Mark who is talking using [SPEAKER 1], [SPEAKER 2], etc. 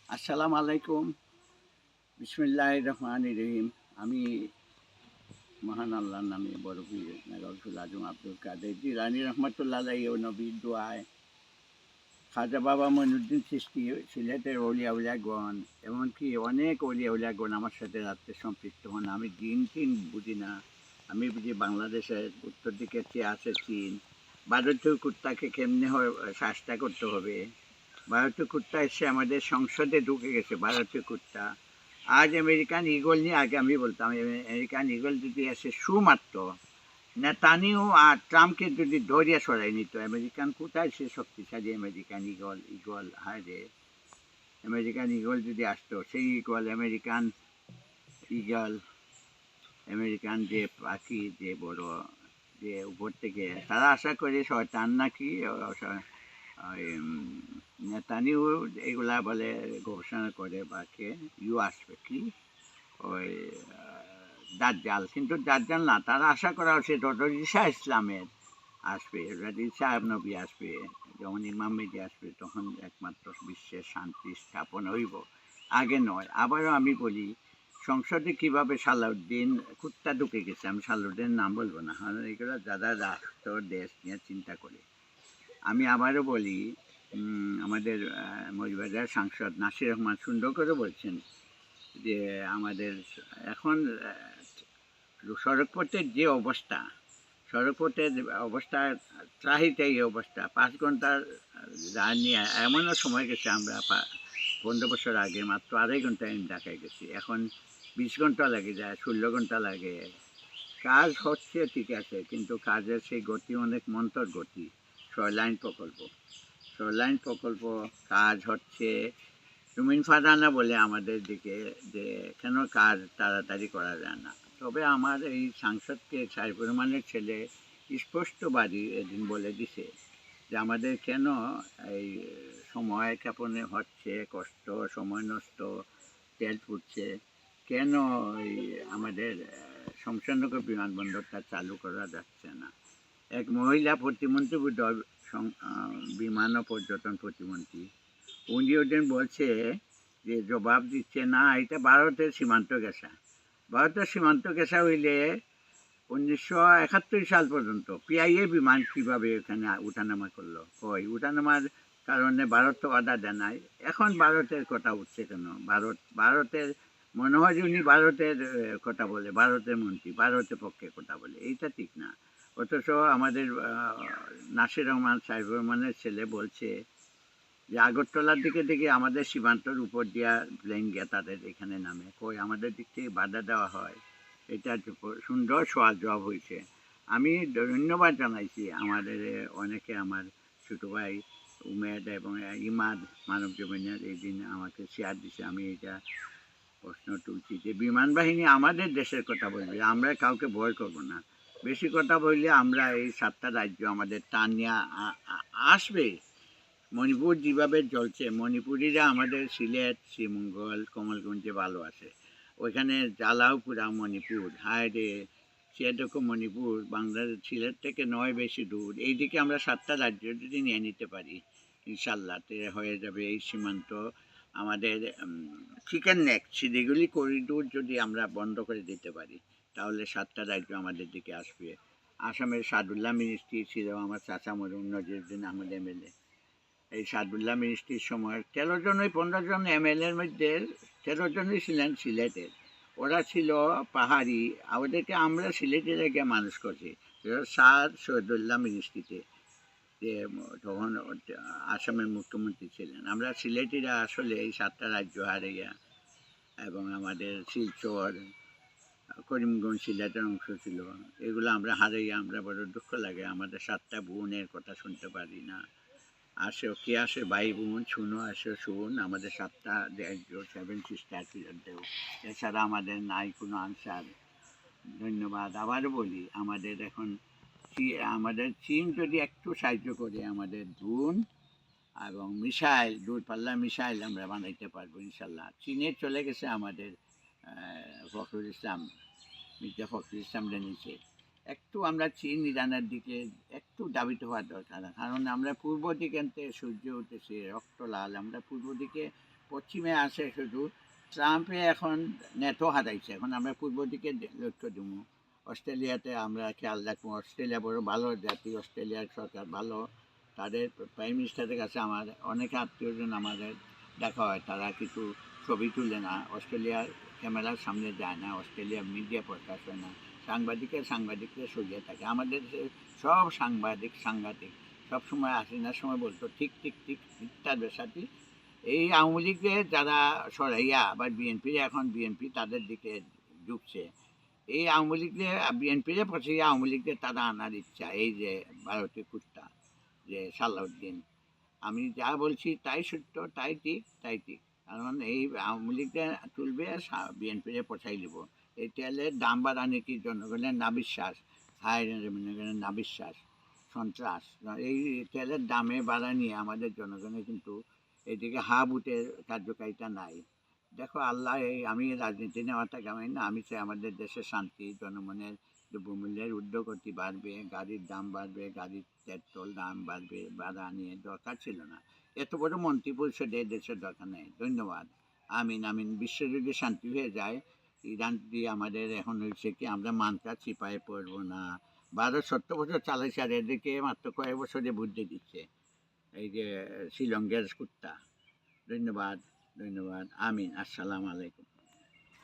[SPEAKER 1] আসসালামু আলাইকুম। বিসমিল্লাহির রহমানির রহিম। আমি মহান আল্লাহর নামে বড় পীর গাউসুল আজম আব্দুল কাদের জিলানী রহমাতুল্লাহ আলাইহি ও নবীর দোয়ায় খাজা বাবা মঈনুদ্দিন চিশতি, সিলেটের অলিয়া উলিয়াগণ, এমনকি অনেক অলিয়া উলিয়াগণ আমার সাথে রাত্রে সম্পৃক্ত হন। আমি দিন টিন বুঝি না। আমি বুঝি বাংলাদেশের উত্তর দিকে চেয়ে আছে চীন। ভারতীয় কুত্তাকে কেমনে শাস্তা করতে হবে। ভারতীয় কুত্তা এসে আমাদের সংসদে ঢুকে গেছে, ভারতীয় কুত্তা। আজ আমেরিকান ঈগল নিয়ে আগে আমি বলতাম আমেরিকান ঈগল যদি এসে শু মারত, নেতানিয়াহু আর ট্রাম্পকে যদি ধরিয়ে সরাই নিত, আমেরিকান কোথায় সে শক্তিশালী আমেরিকান ঈগল। ঈগল হায় রে, আমেরিকান ঈগল যদি আসতো, সেই ঈগল আমেরিকান ঈগল আমেরিকান যে পাখি, যে বড়, যে উপর থেকে তারা আশা করে শয়তান নাকি ওই নেতানিয়াহু এগুলা বলে ঘোষণা করে বা কে আসবে কি ওই দাজ্জাল, কিন্তু দাজ্জাল না, তারা আশা করা হচ্ছে ডক্টর ঈসা ইসলামের আসবে, ঈসা নবী আসবে, যখন ইমাম মেহেদী আসবে তখন একমাত্র বিশ্বের শান্তি স্থাপন হইব, আগে নয়। আবারও আমি বলি, সংসদে কিভাবে সালাউদ্দিন কুত্তা ঢুকে গেছে, আমি সালাউদ্দিনের নাম বলবো না, কারণ এগুলো যারা রাষ্ট্র দেশ নিয়ে চিন্তা করে। আমি আবারও বলি, আমাদের মৌলভীবাজার সাংসদ নাসির রহমান সুন্দর করে বলছেন যে আমাদের এখন সড়কপথের যে অবস্থা, সড়কপথের অবস্থা ত্রাহিতে এই অবস্থা, 5 ঘন্টার জার্নি, এমনও সময় গেছে আমরা 15 বছর আগে মাত্র 2.5 ঘন্টা আমি ঢাকায় গেছি, এখন 20 ঘন্টা লাগে যায়, 16 ঘন্টা লাগে। কাজ হচ্ছে ঠিক আছে, কিন্তু কাজের সেই গতি অনেক মন্তর গতি। 6 লাইন প্রকল্প, 6 লাইন প্রকল্প কাজ হচ্ছে জমিন ফাদানা বলে আমাদের দিকে, যে কেন কাজ তাড়াতাড়ি করা যায় না। তবে আমার এই সাংসদকে সাইফুর রহমানের ছেলে স্পষ্টবাদী এদিন বলে দিছে যে আমাদের কেন এই সময় ক্ষেপণে হচ্ছে, কষ্ট, সময় নষ্ট, তেল ফুটছে, কেন এই আমাদের শমশেরনগর বিমানবন্দরটা চালু করা যাচ্ছে না। এক মহিলা প্রতিমন্ত্রী, বিমান ও পর্যটন প্রতিমন্ত্রী, উনি ওদিন বলছে যে জবাব দিচ্ছে না, এটা ভারতের সীমান্ত ঘেঁষা। ভারতের সীমান্ত ঘেঁষা হইলে 1971 সাল পর্যন্ত পিআইএ বিমান কীভাবে এখানে উঠানামা করলো? কই উঠানামার কারণে ভারত তো বাধা দেয় নাই। এখন ভারতের কথা উঠছে কেন? ভারতের মনে হয় যে উনি ভারতের কথা বলে, ভারতের মন্ত্রী ভারতের পক্ষে কথা বলে, এইটা ঠিক না। অথচ আমাদের নাসির রহমান, সাইফুর রহমানের ছেলে বলছে যে আগরতলার দিকে দেখি আমাদের সীমান্তর উপর দিয়া প্লেন গিয়া তাদের এখানে নামে। কই আমাদের দিক থেকে বাধা দেওয়া হয়? এটা সুন্দর সওয়াল জবাব হয়েছে। আমি ধন্যবাদ জানাইছি আমাদের অনেকে, আমার ছোটো ভাই উমেদ এবং ইমাদ মানব জীবনের এই দিন আমাকে শেয়ার দিছে। আমি এটা প্রশ্ন তুলছি যে বিমান বাহিনী আমাদের দেশের কথা বলবে, আমরা কাউকে ভয় করবো না। বেশি কথা বললে আমরা এই 7টা রাজ্য আমাদের টান নিয়ে আসবে। মণিপুর যেভাবে চলছে, মণিপুরিরা আমাদের সিলেট, শ্রীমঙ্গল, কমলগঞ্জে ভালো আছে, ওইখানে জ্বালাও পুরা মণিপুর, হায় রে, সেরকম মণিপুর বাংলাদেশ সিলেট থেকে নয় বেশি দূর। এইদিকে আমরা 7টা রাজ্য যদি নিয়ে নিতে পারি, ইনশাল্লাহ হয়ে যাবে এই সীমান্ত আমাদের। চিকেন নেক শিলিগুড়ি করিডোর যদি আমরা বন্ধ করে দিতে পারি, তাহলে 7টা রাজ্য আমাদের দিকে আসবে। আসামের সাদুল্লাহ মিনিস্ট্রি ছিল আমার চাচা মরুম নজিরুদ্দিন আহমেদ এমএলএ। এই সাদুল্লাহ মিনিস্ট্রির সময় 13 জন, ওই 15 জন এমএলএর মধ্যে 13 জনই ছিলেন সিলেটের। ওরা ছিল পাহাড়ি, ওদেরকে আমরা সিলেটের গিয়ে মানুষ করছি স্যার শহীদুল্লাহ মিনিস্ট্রিতে, যে তখন আসামের মুখ্যমন্ত্রী ছিলেন। আমরা সিলেটিরা আসলে এই 7টা রাজ্য হারিয়ে, এবং আমাদের শিলচর, করিমগঞ্জ সিলেটের অংশ ছিল, এগুলো আমরা হারাইয়া আমরা বড় দুঃখ লাগে। আমাদের 7টা বোনের কথা শুনতে পারি না। আসো কে আসে ভাই বোন, শুনো আসো শুন, আমাদের 7টা দেশ, 7 সিস্টার দেও, এছাড়া আমাদের নাই কোনো আনসার। ধন্যবাদ। আবারও বলি, আমাদের এখন আমাদের চীন যদি একটু সাহায্য করে, আমাদের ড্রোন এবং মিসাইল, দূরপাল্লার মিসাইল আমরা বানাইতে পারবো ইনশাল্লাহ। চীনে চলে গেছে আমাদের ফখরুল ইসলাম, মির্জা ফখরুল ইসলামরা নিচে। একটু আমরা চীন ইরানের দিকে একটু দাবিত হওয়ার দরকার, কারণ আমরা পূর্ব দিকে সূর্য উঠেছে রক্ত লাল, আমরা পূর্ব দিকে পশ্চিমে আছে শুধু ট্রাম্পে এখন নেটো হারাইছে, এখন আমরা পূর্ব দিকে লক্ষ্য দিব। অস্ট্রেলিয়াতে আমরা খেয়াল রাখবো, অস্ট্রেলিয়া বড় ভালো জাতি, অস্ট্রেলিয়ার সরকার ভালো। তাদের প্রাইম মিনিস্টারের কাছে আমার অনেক আত্মীয়জন আমাদের দেখা হয়, তারা কিছু ছবি তুলে না, অস্ট্রেলিয়ার ক্যামেরার সামনে যায় না, অস্ট্রেলিয়ার মিডিয়া প্রকাশ হয় না, সাংবাদিকরা সরিয়ে থাকে। আমাদের সব সাংঘাতিক সবসময় হাসিনার সময় বলতো ঠিক ঠিক ঠিক ঠিকঠাক বেসাতি। এই আওয়ামী লীগের যারা সরাইয়া আবার বিএনপি তাদের দিকে ঝুঁকছে। এই আওয়ামী লীগের বিএনপিরে পছিয়ে আওয়ামী লীগের তারা আনার ইচ্ছা, এই যে ভারতীয় কুত্তা যে সালাউদ্দিন। আমি যা বলছি তাই সত্য, তাই ঠিক। কারণ এই আওয়ামী লীগের তুলবে, বিএনপিরে পছাই দিব। এই তেলের দাম বাড়ানি কি জনগণের না বিশ্বাস, হাই জনগণের না বিশ্বাস, সন্ত্রাস। এই তেলের দামে বাড়া নিয়ে আমাদের জনগণের কিন্তু এদিকে বুটের কার্যকারিতা নাই। দেখো আল্লাহ, এই আমি রাজনীতি নেওয়াটা কেমন না, আমি চাই আমাদের দেশে শান্তি, জনগণের দ্রব্যমূল্যের ঊর্ধ্বগতি বাড়বে, গাড়ির দাম বাড়বে, গাড়ির পেট্রোল দাম বাড়বে, বাড়া নিয়ে দরকার ছিল না। এত বড় মন্ত্রী পরিষদে দেশের দরকার নেই। ধন্যবাদ। আমিন। বিশ্ব যদি শান্তি হয়ে যায়, ইরান দিয়ে আমাদের এখন হয়েছে কি, আমরা মানটা চিপায় পড়বো না। 12-17 বছর চালাইছে, আর এদেরকে মাত্র কয়েক বছরে বুদ্ধি দিচ্ছে এই যে শ্রীলঙ্কার কুত্তা। ধন্যবাদ। আমিন। আসসালামু আলাইকুম।